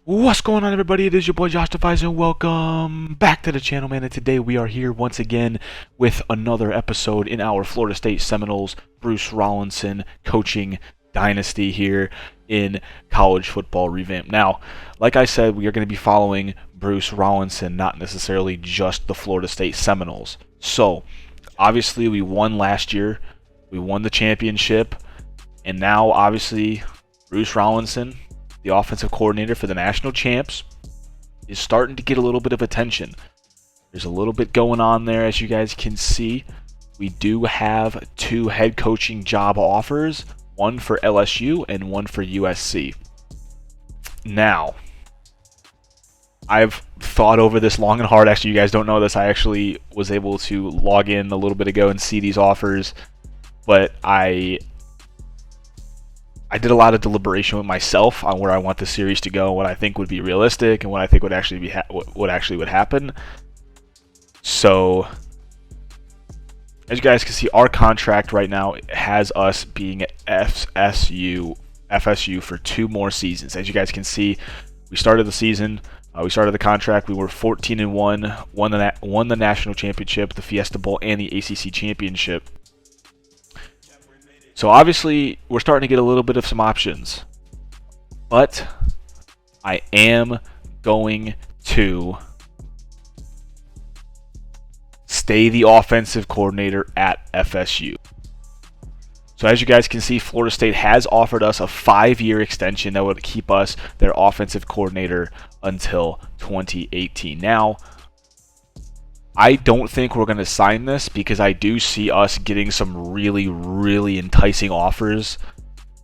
What's going on, everybody? It is your boy joshtifyz and welcome back to the channel, man. And today we are here once again with another episode in our Florida State Seminoles Bruce Rollinson coaching dynasty here in college football revamp. Now, like I said, we are going to be following Bruce Rollinson, not necessarily just the Florida State Seminoles. So, obviously we won last year, we won the championship, and now obviously Bruce Rollinson, the offensive coordinator for the national champs, is starting to get a little bit of attention. There's a little bit going on there, as you guys can see. We do have two head coaching job offers, one for LSU and one for USC. Now, I've thought over this long and hard. Actually, you guys don't know this. I actually was able to log in a little bit ago and see these offers, but I did a lot of deliberation with myself on where I want the series to go, what I think would be realistic, and what I think would actually be what actually would happen. So, as you guys can see, our contract right now has us being at FSU for 2 more seasons. As you guys can see, we started the season, we started the contract. We were 14-1, won the national championship, the Fiesta Bowl, and the ACC championship. So obviously, we're starting to get a little bit of some options, but I am going to stay the offensive coordinator at FSU. So as you guys can see, Florida State has offered us a 5-year extension that would keep us their offensive coordinator until 2018. Now, I don't think we're going to sign this because I do see us getting some really, really enticing offers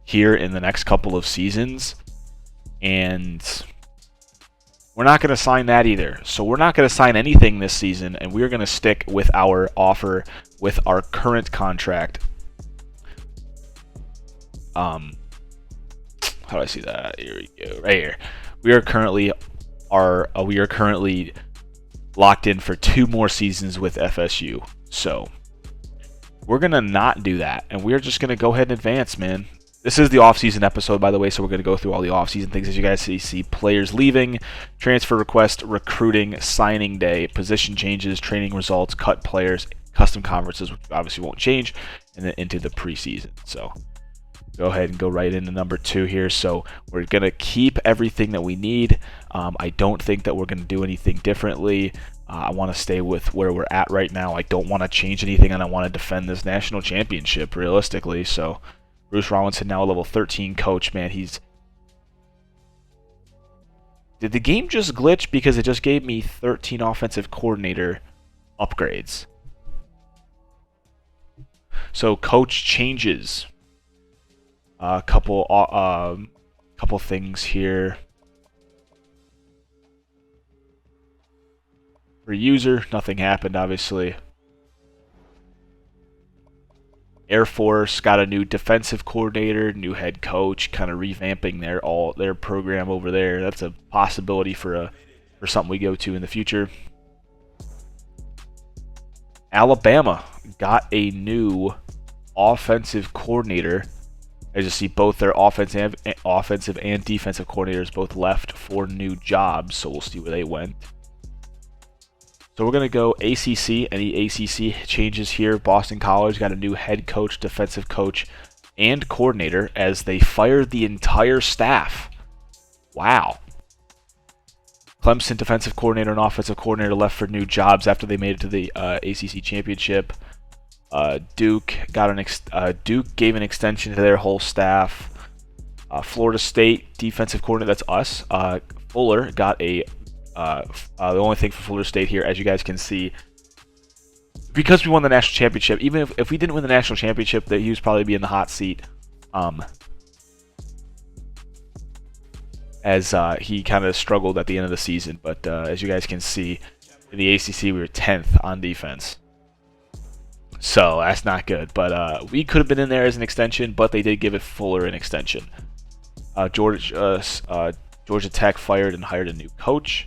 here in the next couple of seasons. And we're not going to sign that either. So we're not going to sign anything this season, and we're going to stick with our offer with our current contract. How do I see that? Here we go. Right here. We are currently locked in for 2 more seasons with FSU. So we're going to not do that, and we're just going to go ahead and advance, man. This is the offseason episode, by the way, so we're going to go through all the offseason things. As you guys see players leaving, transfer request, recruiting, signing day, position changes, training results, cut players, custom conferences, which obviously won't change, and then into the preseason. So go ahead and go right into number 2 here. So we're going to keep everything that we need. I don't think that we're going to do anything differently. I want to stay with where we're at right now. I don't want to change anything, and I want to defend this national championship realistically. So Bruce Rollinson, now a level 13 coach, man. Did the game just glitch because it just gave me 13 offensive coordinator upgrades? So coach changes. A couple things here. For user, nothing happened, obviously. Air Force got a new defensive coordinator, new head coach, kind of revamping their program over there. That's a possibility for something we go to in the future. Alabama got a new offensive coordinator. As you see, both their offensive and defensive coordinators both left for new jobs, so we'll see where they went. So we're going to go ACC. Any ACC changes here? Boston College got a new head coach, defensive coach, and coordinator as they fired the entire staff. Wow. Clemson defensive coordinator and offensive coordinator left for new jobs after they made it to the ACC championship. Duke gave an extension to their whole staff. Florida State defensive coordinator, that's us. Fuller got the only thing for Florida State here, as you guys can see, because we won the national championship. Even if we didn't win the national championship, that he was probably be in the hot seat. As he kind of struggled at the end of the season, but as you guys can see, in the ACC we were 10th on defense. So that's not good, but we could have been in there as an extension, but they did give it Fuller an extension. Georgia Tech fired and hired a new coach.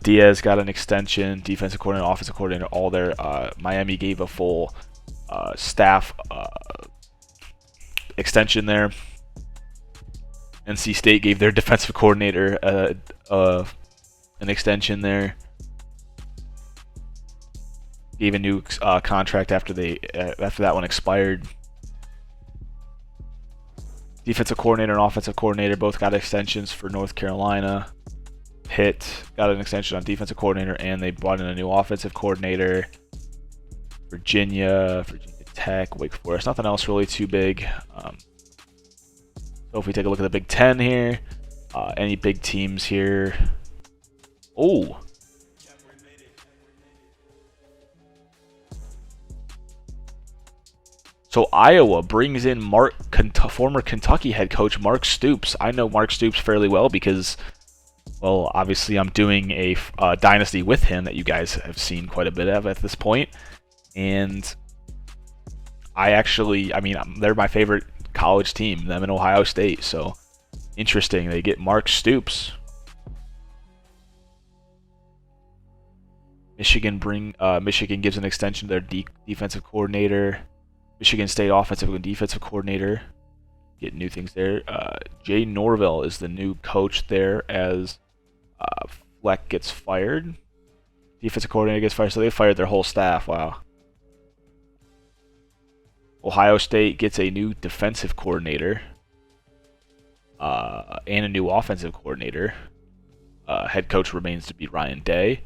Diaz got an extension, defensive coordinator, offensive coordinator, all there. Miami gave a full staff extension there. NC State gave their defensive coordinator an extension there. Gave a new contract after that one expired. Defensive coordinator and offensive coordinator both got extensions for North Carolina. Pitt got an extension on defensive coordinator, and they brought in a new offensive coordinator. Virginia Tech, Wake Forest, nothing else really too big. So if we take a look at the Big Ten here, any big teams here? Oh. So Iowa brings in former Kentucky head coach Mark Stoops. I know Mark Stoops fairly well because, well, obviously I'm doing a Dynasty with him that you guys have seen quite a bit of at this point. And I mean, they're my favorite college team, them in Ohio State. So interesting, they get Mark Stoops. Michigan gives an extension to their defensive coordinator. Michigan State offensive and defensive coordinator. Get new things there. Jay Norvell is the new coach there as Fleck gets fired. Defensive coordinator gets fired, so they fired their whole staff. Wow. Ohio State gets a new defensive coordinator and a new offensive coordinator. Head coach remains to be Ryan Day.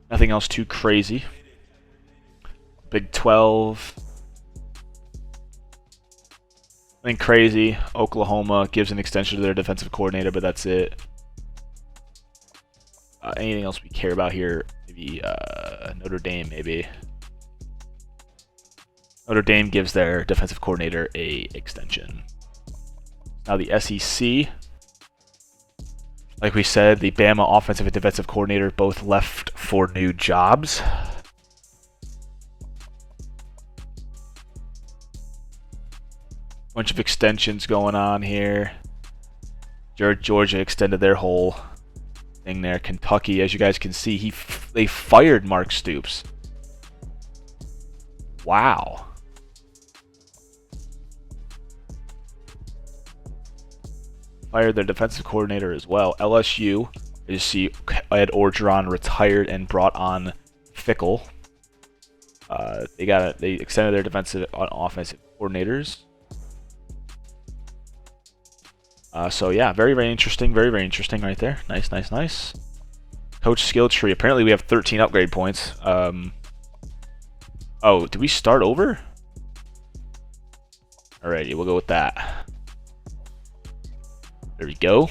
Nothing else too crazy. Big 12. Nothing crazy. Oklahoma gives an extension to their defensive coordinator, but that's it. Anything else we care about here? Maybe Notre Dame, maybe. Notre Dame gives their defensive coordinator a extension. Now the SEC. Like we said, the Bama offensive and defensive coordinator both left for new jobs. Bunch of extensions going on here. Georgia extended their whole thing there. Kentucky, as you guys can see, they fired Mark Stoops. Wow. Fired their defensive coordinator as well. LSU, you see Ed Orgeron retired and brought on Fickle. They extended their defensive and offensive coordinators. So yeah, very, very interesting. Very, very interesting right there. Nice, nice, nice. Coach skill tree. Apparently we have 13 upgrade points. Oh, did we start over? Alrighty, we'll go with that. There we go.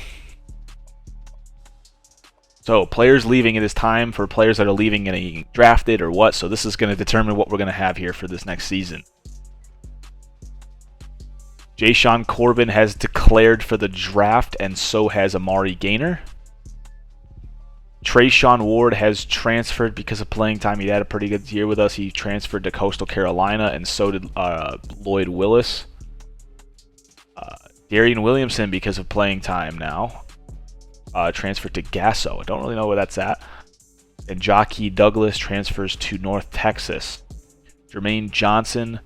So players leaving, it is time for players that are leaving and getting drafted or what. So this is going to determine what we're going to have here for this next season. Jashaun Corbin has declared for the draft, and so has Amari Gaynor. Trayshawn Ward has transferred because of playing time. He had a pretty good year with us. He transferred to Coastal Carolina, and so did Lloyd Willis. Darian Williamson, because of playing time now, transferred to Gasso. I don't really know where that's at. And Jockey Douglas transfers to North Texas. Jermaine Johnson,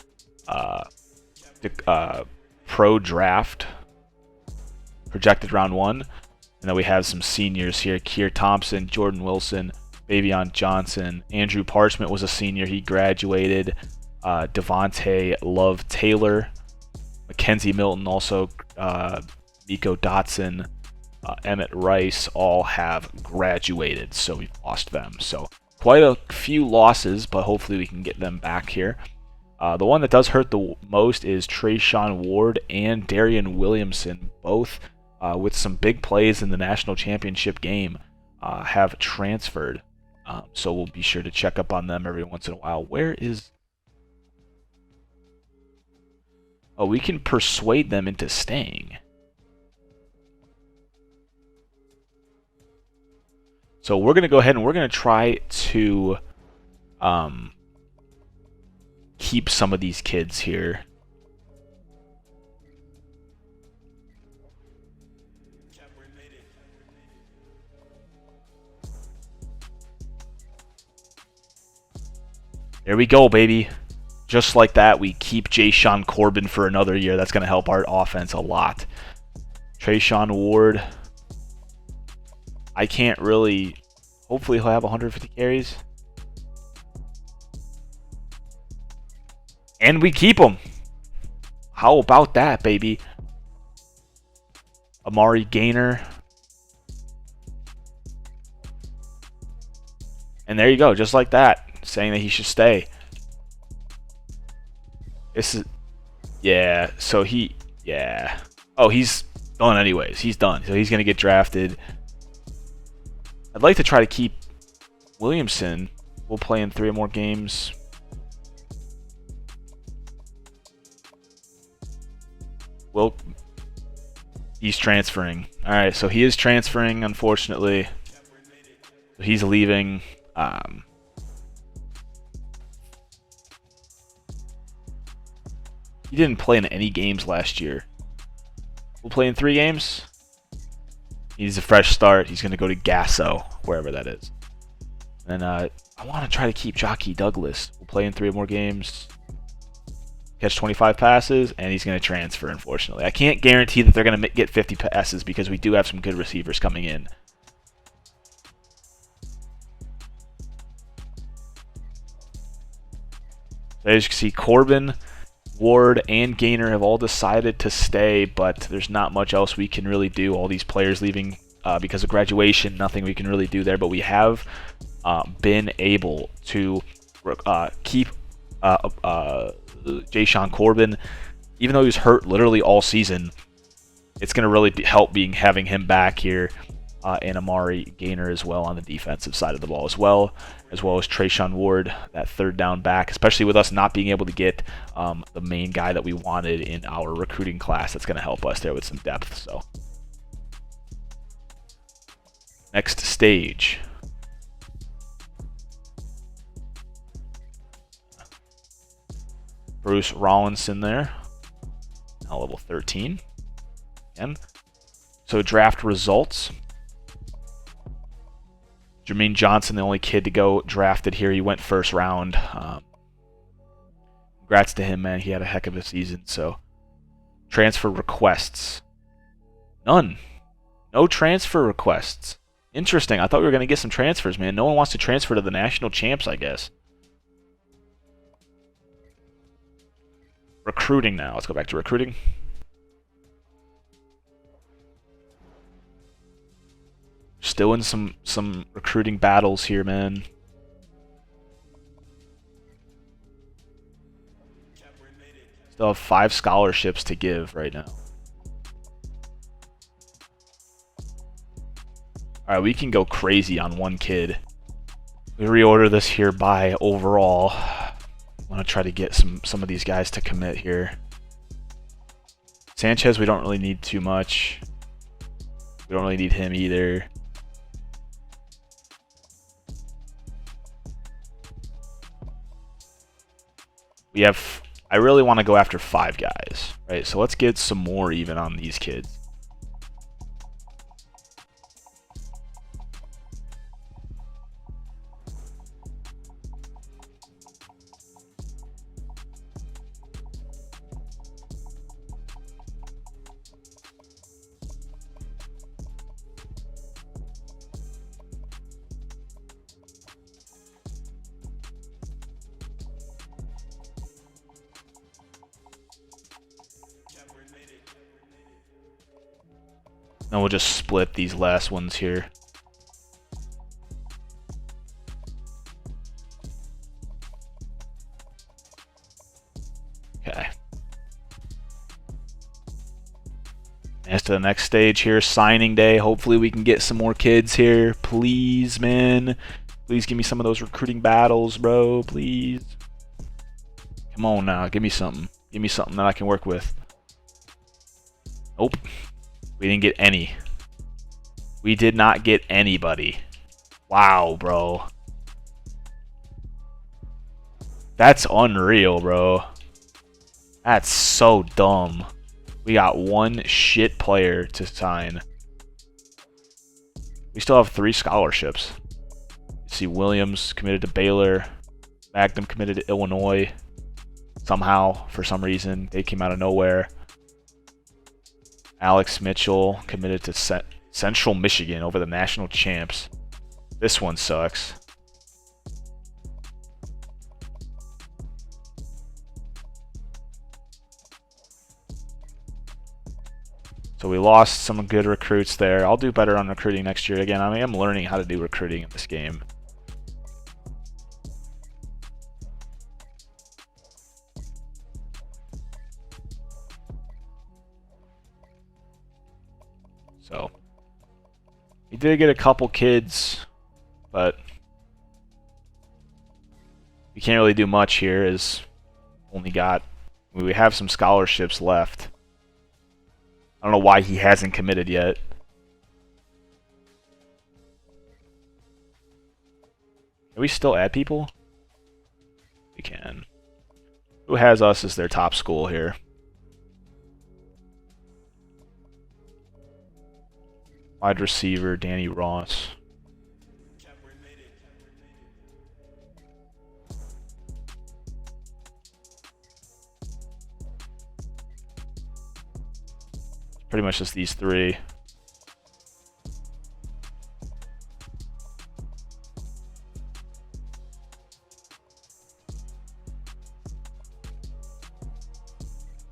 pro draft, projected round 1. And then we have some seniors here. Keir Thompson, Jordan Wilson, Bavion Johnson. Andrew Parchment was a senior. He graduated. Devontae Love Taylor. Mackenzie Milton also. Miko Dotson. Emmett Rice all have graduated. So we've lost them. So quite a few losses, but hopefully we can get them back here. The one that does hurt the most is Trayshawn Ward and Darian Williamson, both with some big plays in the national championship game, have transferred. So we'll be sure to check up on them every once in a while. Where is... Oh, we can persuade them into staying. So we're going to go ahead and we're going to try to keep some of these kids here. There we go, baby. just like that, we keep Jashawn Corbin for another year. That's going to help our offense a lot. Treshaun Ward, I can't really... Hopefully he'll have 150 carries. And we keep him. How about that, baby? Amari Gainer. And there you go, just like that, saying that he should stay. This is, yeah, so he, yeah. Oh, he's done anyways. He's done, so he's going to get drafted. I'd like to try to keep Williamson. We'll play in 3 more games. Well, he's transferring. All right, so he is transferring, unfortunately. So he's leaving. He didn't play in any games last year. We'll play in 3 games. He needs a fresh start. He's going to go to Gasso, wherever that is. And I want to try to keep Jockey Douglas. We'll play in 3 more games. Catch 25 passes, and he's going to transfer, unfortunately. I can't guarantee that they're going to get 50 passes because we do have some good receivers coming in. So as you can see, Corbin, Ward, and Gainer have all decided to stay, but there's not much else we can really do. All these players leaving because of graduation, nothing we can really do there. But we have been able to keep Jashawn Corbin. Even though he was hurt literally all season, it's going to really help having him back here. And Amari Gainer as well on the defensive side of the ball as well as Treshaun Ward, that 3rd down back, especially with us not being able to get the main guy that we wanted in our recruiting class. That's going to help us there with some depth. So next stage. Bruce Rollinson there, now level 13 again. So draft results. Jermaine Johnson, the only kid to go drafted here. He went 1st round. Congrats to him, man. He had a heck of a season. So, transfer requests. None. No transfer requests. Interesting. I thought we were going to get some transfers, man. No one wants to transfer to the national champs, I guess. Recruiting now. Let's go back to recruiting. Still in some recruiting battles here, man. Still have 5 scholarships to give right now. Alright, we can go crazy on one kid. We reorder this here by overall. I want to try to get some of these guys to commit here. Sanchez, we don't really need too much. We don't really need him either. We have, I really want to go after 5 guys, right? So let's get some more even on these kids. And we'll just split these last ones here. Okay. As to the next stage here, signing day. Hopefully we can get some more kids here. Please, man. Please give me some of those recruiting battles, bro. Please. Come on now. Give me something. Give me something that I can work with. Nope. We didn't get any. We did not get anybody. Wow, bro. That's unreal, bro. That's so dumb. We got 1 shit player to sign. We still have 3 scholarships. You see Williams committed to Baylor. Magnum committed to Illinois. somehow, for some reason. They came out of nowhere. Alex Mitchell committed to Central Michigan over the national champs. This one sucks. So we lost some good recruits there. I'll do better on recruiting next year. Again, I am learning how to do recruiting in this game. So we did get a couple kids, but we can't really do much here as we have some scholarships left. I don't know why he hasn't committed yet. Can we still add people? We can. Who has us as their top school here? Wide receiver, Danny Ross. Pretty much just these three.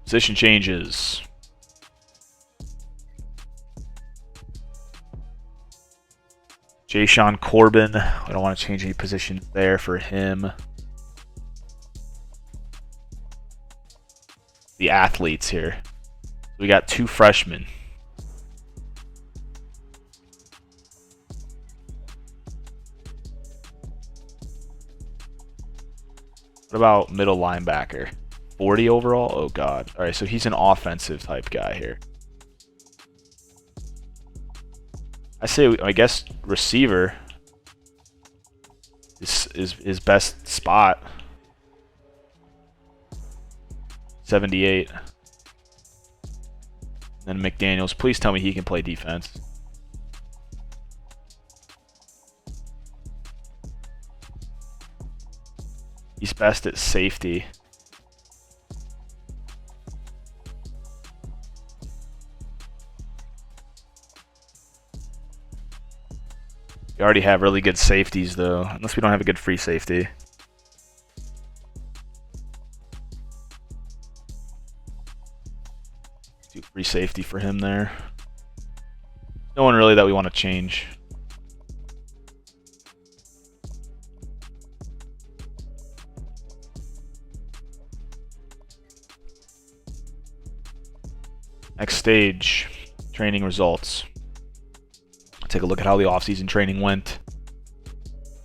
Position changes. Jashawn Corbin. I don't want to change any positions there for him. The athletes here. We got 2 freshmen. What about middle linebacker? 40 overall? Oh god. Alright, so he's an offensive type guy here. I guess receiver is his best spot. 78. Then McDaniels, please tell me he can play defense. He's best at safety. We already have really good safeties though, unless we don't have a good free safety. Do free safety for him there. No one really that we want to change. Next stage, training results. Take a look at how the offseason training went.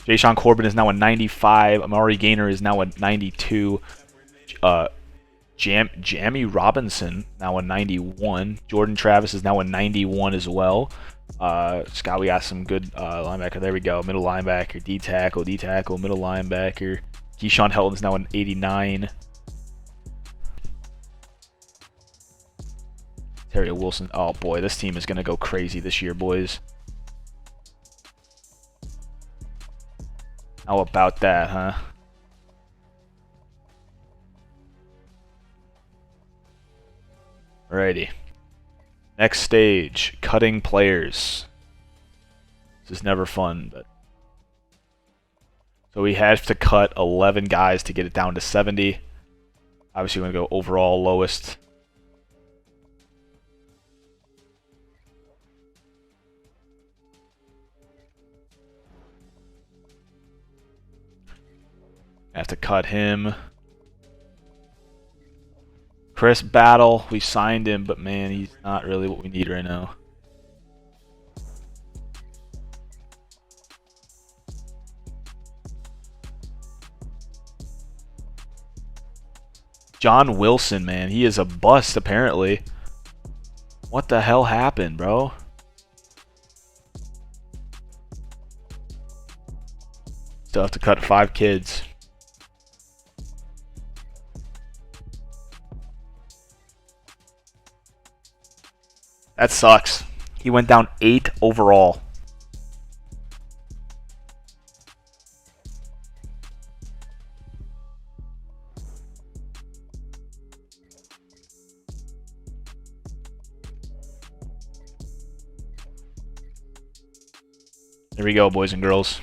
Jashawn Corbin is now a 95. Amari Gaynor is now a 92. Jamie Robinson now a 91. Jordan Travis is now a 91 as well. Scott, we got some good linebacker. There we go. Middle linebacker, D tackle, middle linebacker. Keyshawn Helton is now an 89. Terry Wilson. Oh boy, this team is gonna go crazy this year, boys. How about that, huh? Alrighty. Next stage, cutting players. This is never fun, but so we have to cut 11 guys to get it down to 70. Obviously, we're gonna go overall lowest. I have to cut him. Chris Battle, we signed him, but man, he's not really what we need right now. John Wilson, man, he is a bust apparently. What the hell happened, bro? Still have to cut 5 kids. That sucks. He went down 8 overall. There we go, boys and girls.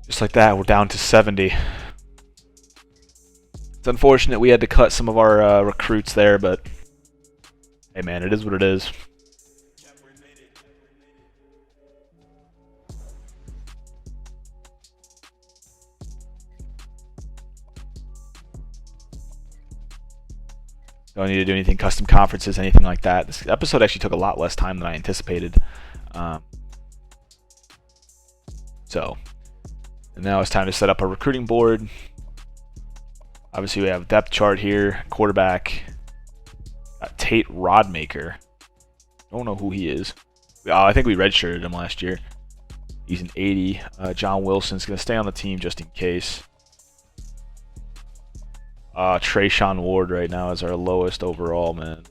Just like that, we're down to 70. It's unfortunate we had to cut some of our recruits there, but hey man, it is what it is. Don't need to do anything, custom conferences, anything like that. This episode actually took a lot less time than I anticipated. And now it's time to set up a recruiting board. Obviously, we have depth chart here, quarterback. Tate Rodmaker. Don't know who he is. Oh, I think we redshirted him last year. He's an 80. John Wilson's going to stay on the team just in case. Trayshawn Ward right now is our lowest overall, man.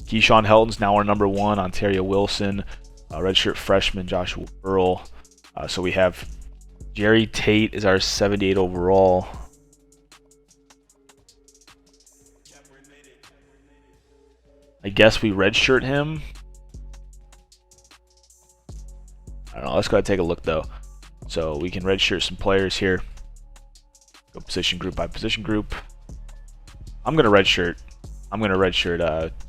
Keyshawn Helton's now our number 1. Ontario Wilson. Redshirt freshman Joshua Earl. So we have Jerry Tate is our 78 overall. I guess we redshirt him. I don't know. Let's go ahead and take a look though. So we can redshirt some players here. Go position group by position group. I'm gonna redshirt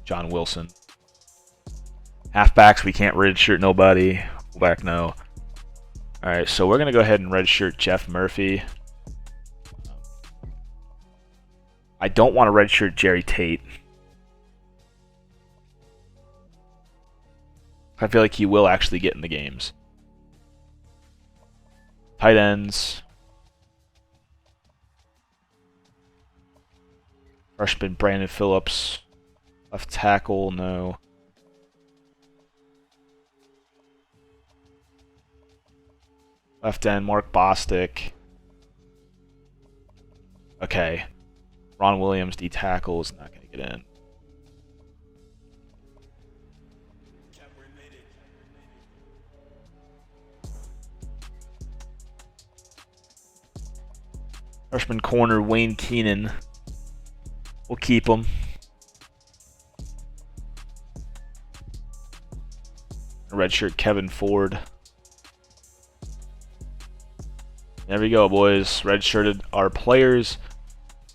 John Wilson. Halfbacks, we can't redshirt nobody. Fullback, no. Alright, so we're going to go ahead and redshirt Jeff Murphy. I don't want to redshirt Jerry Tate. I feel like he will actually get in the games. Tight ends. Freshman Brandon Phillips. Left tackle, no. Left end, Mark Bostic. Okay. Ron Williams, D tackle, is not going to get in. Freshman corner, Wayne Keenan. We'll keep him. Redshirt Kevin Ford. There we go, boys. Redshirted our players.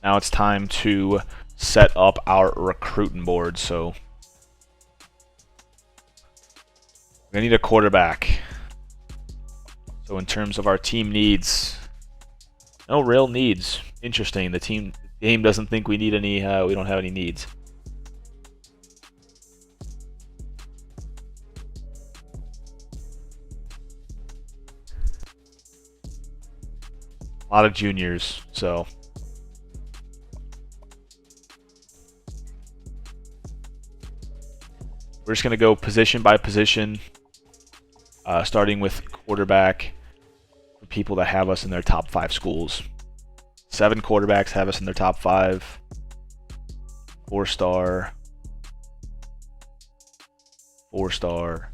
Now it's time to set up our recruiting board. So we're gonna need a quarterback. So in terms of our team needs, no real needs. Interesting. The game doesn't think we need any. We don't have any needs. A lot of juniors, so we're just going to go position by position, starting with quarterback for people that have us in their top 5 schools. 7 quarterbacks have us in their top 5. 4-star, 4-star,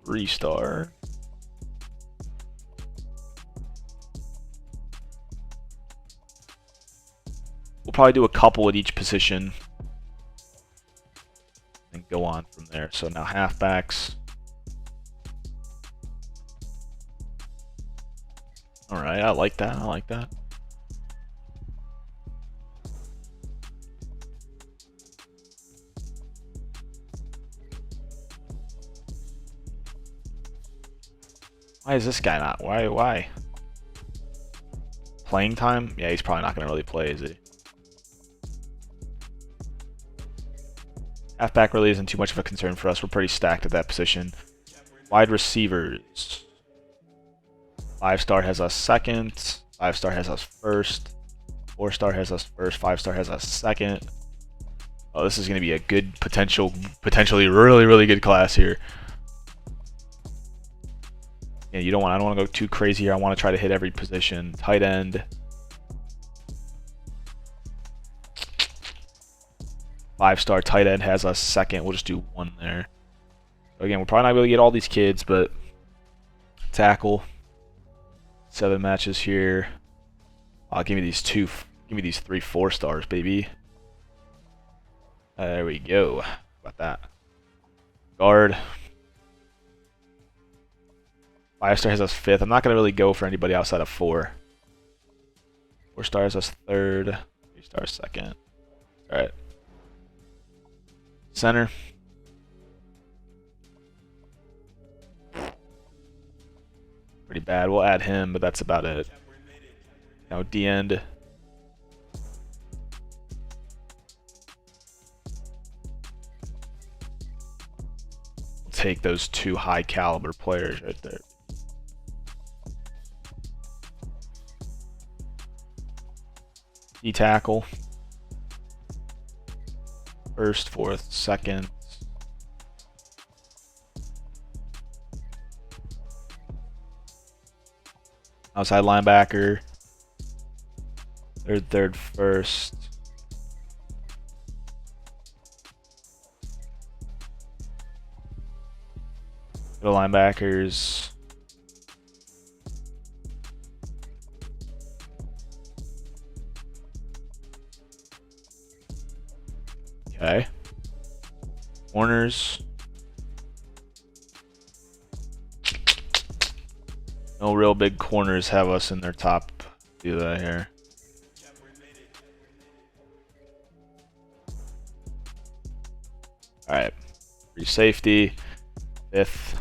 3-star. We'll probably do a couple at each position and go on from there. So now halfbacks. All right, I like that. I like that. Why is this guy not? Why? Playing time? Yeah, he's probably not going to really play, is he? Halfback really isn't too much of a concern for us. We're pretty stacked at that position. Wide receivers. 5-star has us second. 5-star has us first. 4-star has us first. 5-star has us second. Oh, this is going to be a good potentially really, really good class here. Yeah, I don't want to go too crazy here. I want to try to hit every position. Tight end. 5-star tight end has us second. We'll just do 1 there. So again, we're probably not going to get all these kids, but tackle. 7 matches here. Give me these two. Give me these 3 4-stars, baby. There we go. How about that? Guard. 5-star has us 5th. I'm not gonna really go for anybody outside of 4. 4-star has us 3rd. 3-star 2nd. All right. Center. Pretty bad. We'll add him, but that's about it. Now D-end. We'll take those 2 high caliber players right there. D-tackle. 1st, 4th, 2nd. Outside linebacker. 3rd, 1st. Middle linebackers. Okay. Corners. No real big corners have us in their top. Do that here. All right. Free safety. 5th.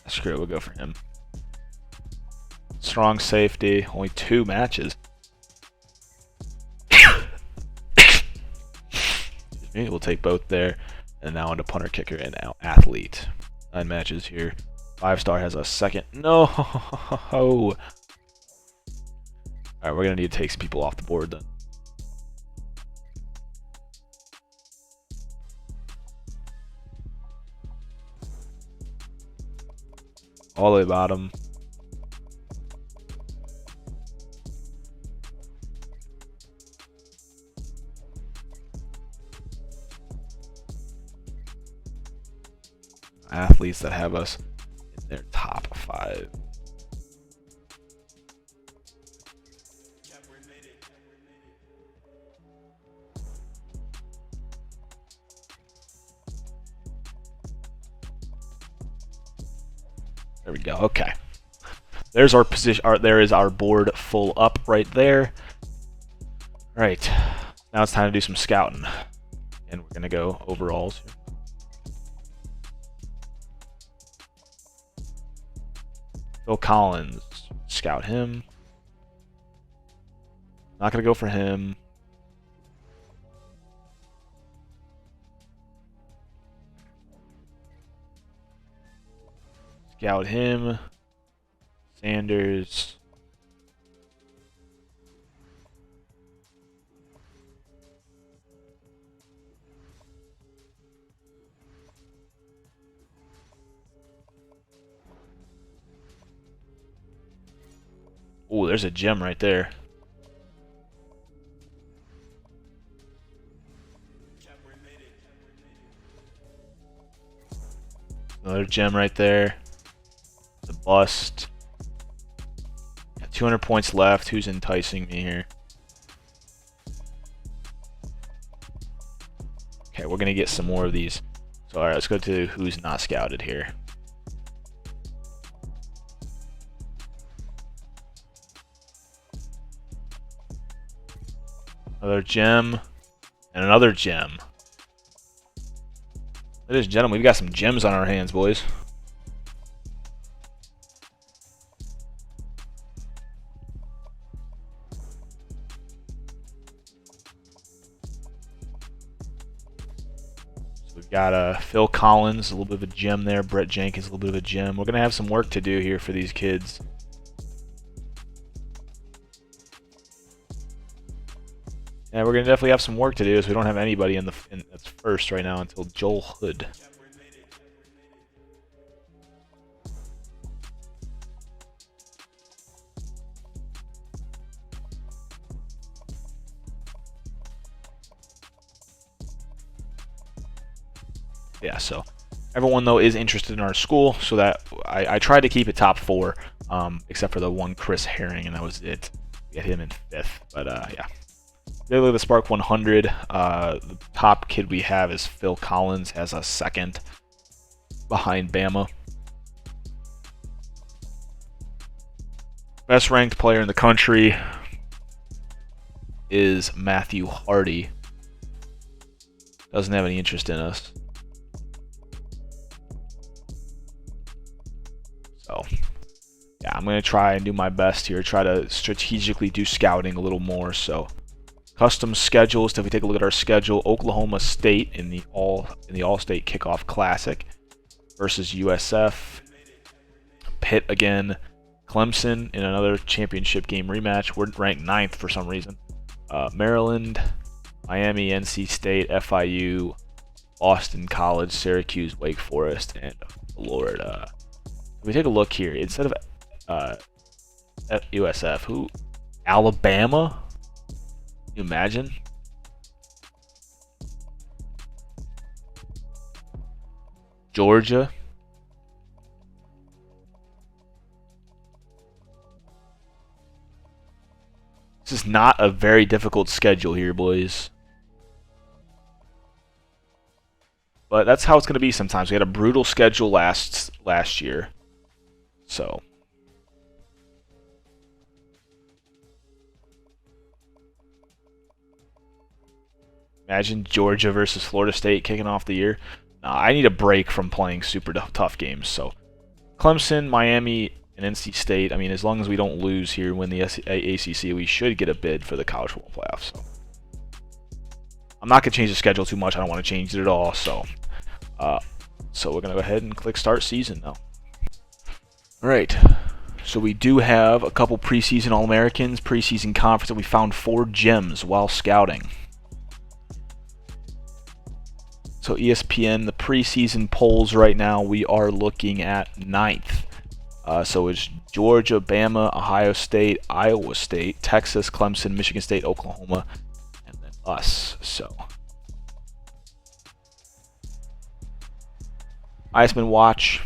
Screw it. We'll go for him. Strong safety. Only 2 matches. We'll take both there, and now into punter, kicker, and now athlete. 9 matches here. 5-star has a 2nd. No. All right, we're gonna need to take some people off the board then. All the way bottom. Athletes that have us in their top 5. There we go. Okay. There's our position. There is our board full up right there. All right. Now it's time to do some scouting, and we're gonna go overalls here. Phil Collins, scout him. Not gonna go for him. Scout him. Sanders. Oh, there's a gem right there. Another gem right there. The bust. Got 200 points left. Who's enticing me here? Okay, we're gonna get some more of these. So alright, let's go to who's not scouted here. Another gem, and another gem. Ladies and gentlemen, we've got some gems on our hands, boys. So we've got Phil Collins, a little bit of a gem there. Brett Jenkins, a little bit of a gem. We're going to have some work to do here for these kids. Yeah, we're gonna definitely have some work to do, as we don't have anybody in that's first right now until Joel Hood. Yeah, so Everyone, though, is interested in our school, so that I tried to keep it top 4, except for the one Chris Herring, and that was it. Get him in 5th, but yeah. They look at the Spark 100. The top kid we have is Phil Collins, has a 2nd behind Bama. Best ranked player in the country is Matthew Hardy. Doesn't have any interest in us. So, yeah, I'm going to try and do my best here. Try to strategically do scouting a little more. So, custom schedules. If we take a look at our schedule, Oklahoma State in the All-State Kickoff Classic versus USF. Pitt again. Clemson in another championship game rematch. We're ranked 9th for some reason. Maryland, Miami, NC State, FIU, Boston College, Syracuse, Wake Forest, and Florida. If we take a look here, instead of USF, who? Alabama? Can you imagine? Georgia? This is not a very difficult schedule here, boys. But that's how it's going to be sometimes. We had a brutal schedule last year. So, imagine Georgia versus Florida State kicking off the year. I need a break from playing super tough games. So, Clemson, Miami, and NC State. I mean, as long as we don't lose here, win the ACC, we should get a bid for the college football playoffs. So, I'm not going to change the schedule too much. I don't want to change it at all. So we're going to go ahead and click Start Season now. All right. So we do have a couple preseason All-Americans, preseason conference, and we found 4 gems while scouting. So ESPN, the preseason polls right now, we are looking at 9th. So it's Georgia, Bama, Ohio State, Iowa State, Texas, Clemson, Michigan State, Oklahoma, and then us. So Heisman watch.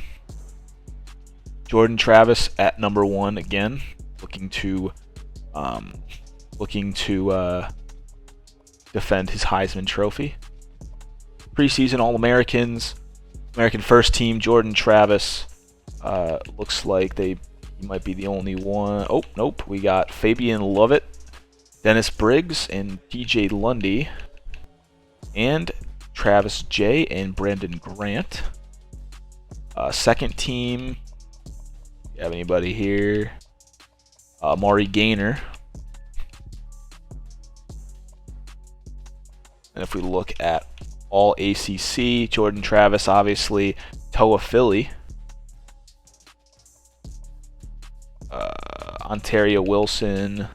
Jordan Travis at number 1 again, looking to defend his Heisman Trophy. Preseason All-Americans, American First Team, Jordan Travis. Looks like he might be the only one. Oh, nope. We got Fabian Lovett, Dennis Briggs, and TJ Lundy, and Travis J. and Brandon Grant. Second team, you have anybody here? Maury Gaynor. And if we look at all ACC, Jordan Travis, obviously, Toa Philly, Ontario Wilson,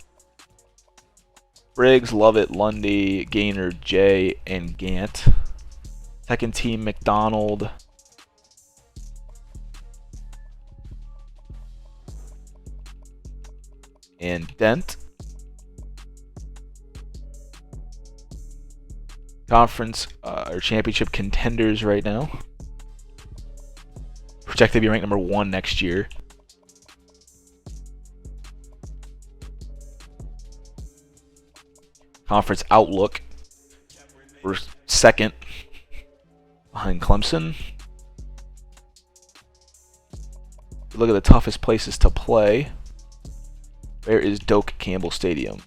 Briggs, Lovett, Lundy, Gaynor, J, and Gant. Second team, McDonald, and Dent. Conference or championship contenders right now. Projected to be ranked number 1 next year. Conference outlook. We're 2nd behind Clemson. Look at the toughest places to play. Where is Doak Campbell Stadium?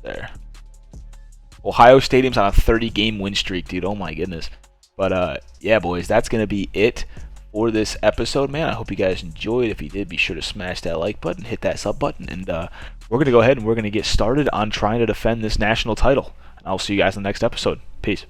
There. Ohio Stadium's on a 30-game win streak, dude. Oh my goodness. But yeah, boys, that's gonna be it for this episode, man. I hope you guys enjoyed. If you did, be sure to smash that like button, hit that sub button, and we're gonna go ahead and we're gonna get started on trying to defend this national title. And I'll see you guys in the next episode. Peace.